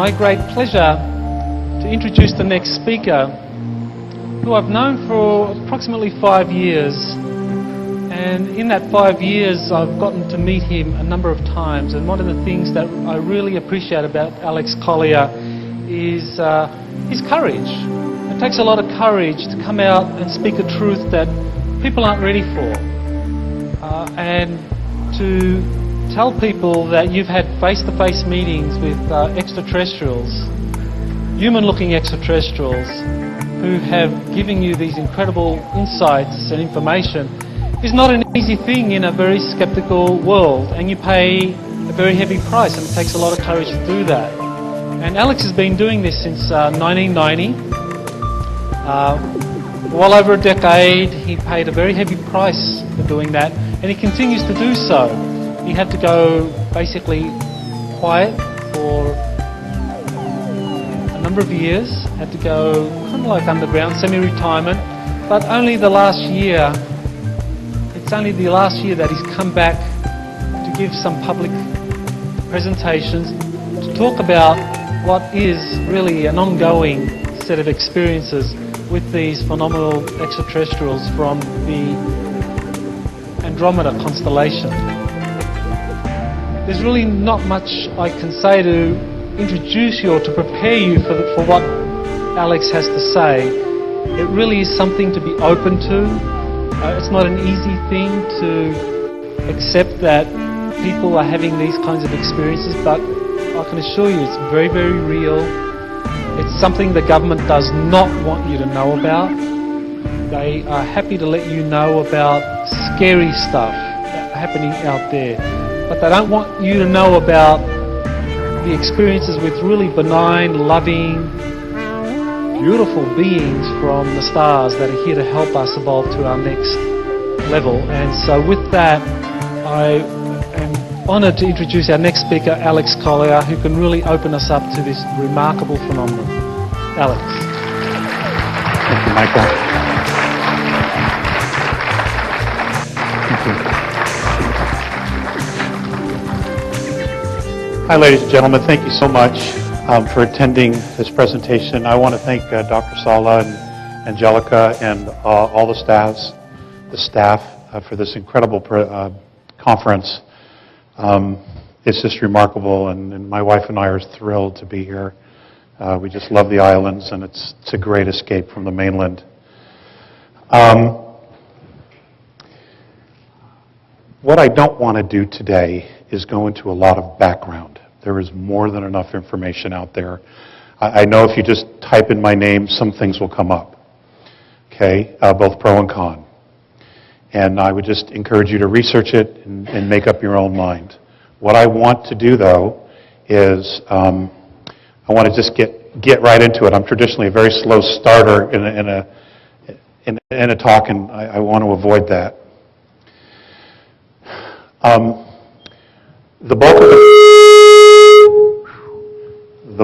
my great pleasure to introduce the next speaker, who I've known for approximately 5 years. And in that 5 years, I've gotten to meet him a number of times. And one of the things that I really appreciate about Alex Collier is his courage. It takes a lot of courage to come out and speak a truth that people aren't ready for. And to tell people that you've had face-to-face meetings with extraterrestrials, human-looking extraterrestrials, who have given you these incredible insights and information is not an easy thing in a very skeptical world, and you pay a very heavy price, and it takes a lot of courage to do that. And Alex has been doing this since 1990. Well over a decade. He paid a very heavy price for doing that, and he continues to do so. He had to go basically quiet for a number of years, had to go kind of like underground, semi-retirement, but only the last year, it's only the last year that he's come back to give some public presentations to talk about what is really an ongoing set of experiences with these phenomenal extraterrestrials from the Andromeda constellation. There's really not much I can say to introduce you or to prepare you for what Alex has to say. It really is something to be open to. It's not an easy thing to accept that people are having these kinds of experiences, but I can assure you it's very, very real. It's something the government does not want you to know about. They are happy to let you know about scary stuff happening out there, but they don't want you to know about the experiences with really benign, loving, beautiful beings from the stars that are here to help us evolve to our next level. And so with that, I am honoured to introduce our next speaker, Alex Collier, who can really open us up to this remarkable phenomenon. Alex. Thank you, Michael. Thank you. Hi, ladies and gentlemen. Thank you so much for attending this presentation. I want to thank Dr. Sala and Angelica and all the staff for this incredible conference. It's just remarkable, and my wife and I are thrilled to be here. We just love the islands, and it's a great escape from the mainland. What I don't want to do today is go into a lot of background. There is more than enough information out there. I know if you just type in my name, some things will come up, okay, both pro and con. And I would just encourage you to research it and make up your own mind. What I want to do, though, is I want to just get right into it. I'm traditionally a very slow starter in a talk, and I want to avoid that. The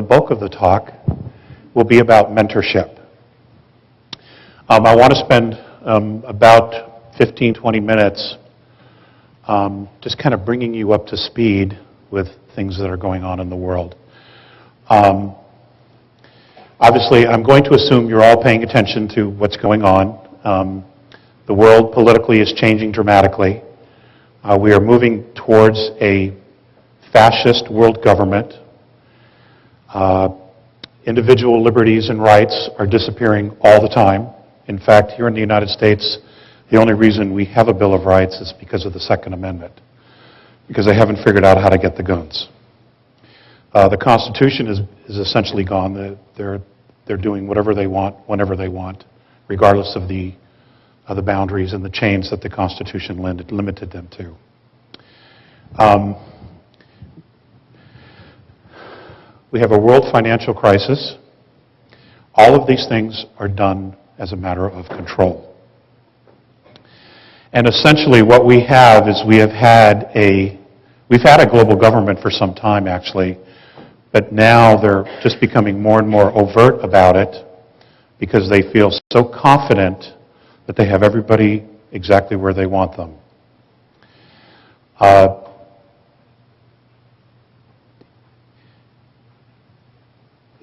bulk of the talk will be about mentorship. I want to spend about 15-20 minutes just kind of bringing you up to speed with things that are going on in the world. Obviously, I'm going to assume you're all paying attention to what's going on. The world politically is changing dramatically. We are moving towards a fascist world government. Individual liberties and rights are disappearing all the time. In fact, here in the United States, the only reason we have a Bill of Rights is because of the Second Amendment, because they haven't figured out how to get the guns. The Constitution is essentially gone. They're doing whatever they want, whenever they want, regardless of the boundaries and the chains that the Constitution limited them to. We have a world financial crisis. All of these things are done as a matter of control. And essentially what we have is we've had a global government for some time, actually, but now they're just becoming more and more overt about it because they feel so confident that they have everybody exactly where they want them.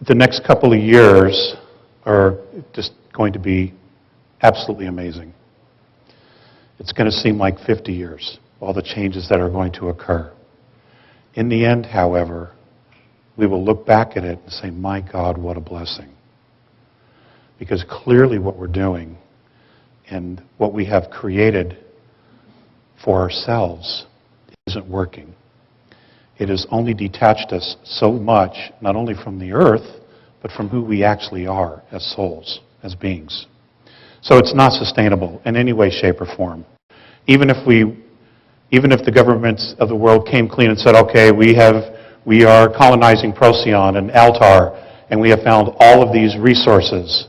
The next couple of years are just going to be absolutely amazing. It's going to seem like 50 years, all the changes that are going to occur. In the end, however, we will look back at it and say, my God, what a blessing. Because clearly what we're doing and what we have created for ourselves isn't working. It has only detached us so much, not only from the earth, but from who we actually are as souls, as beings. So it's not sustainable in any way, shape, or form. Even if the governments of the world came clean and said, okay, we are colonizing Procyon and Altar, and we have found all of these resources,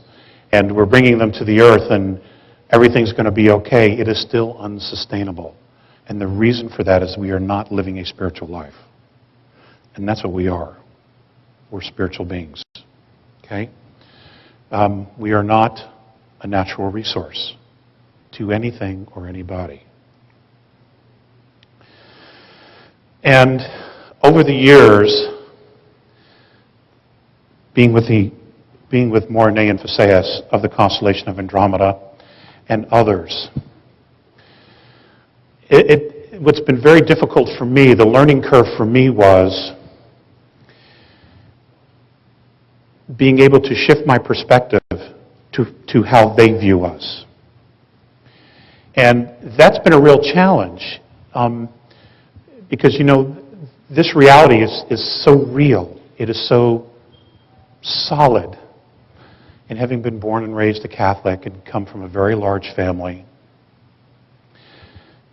and we're bringing them to the earth, and everything's going to be okay, it is still unsustainable. And the reason for that is we are not living a spiritual life. And that's what we are. We're spiritual beings. Okay? We are not a natural resource to anything or anybody. And over the years, being with Morine and Phaseus of the constellation of Andromeda and others, what's been very difficult for me, the learning curve for me was being able to shift my perspective to how they view us. And that's been a real challenge because, this reality is so real. It is so solid. And having been born and raised a Catholic and come from a very large family,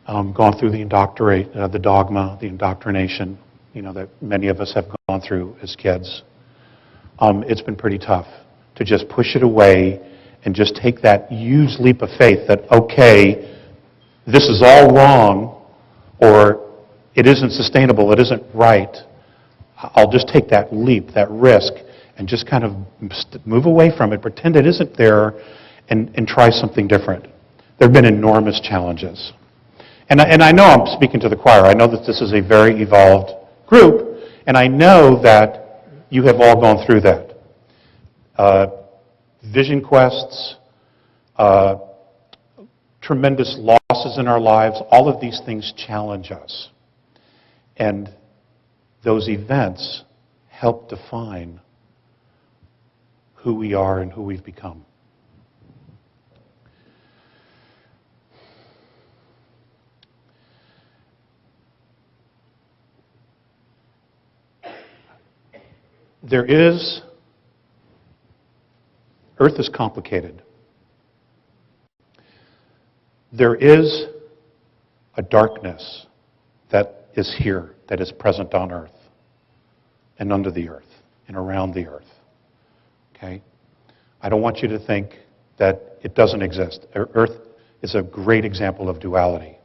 gone through the dogma, the indoctrination, that many of us have gone through as kids, it's been pretty tough to just push it away and just take that huge leap of faith that, okay, this is all wrong, or it isn't sustainable, it isn't right. I'll just take that leap, that risk, and just kind of move away from it, pretend it isn't there, and try something different. There have been enormous challenges. And I know I'm speaking to the choir. I know that this is a very evolved group, and I know that you have all gone through that. Vision quests, tremendous losses in our lives, all of these things challenge us. And those events help define who we are and who we've become. Earth is complicated. There is a darkness that is here, that is present on Earth, and under the Earth, and around the Earth. Okay? I don't want you to think that it doesn't exist. Earth is a great example of duality.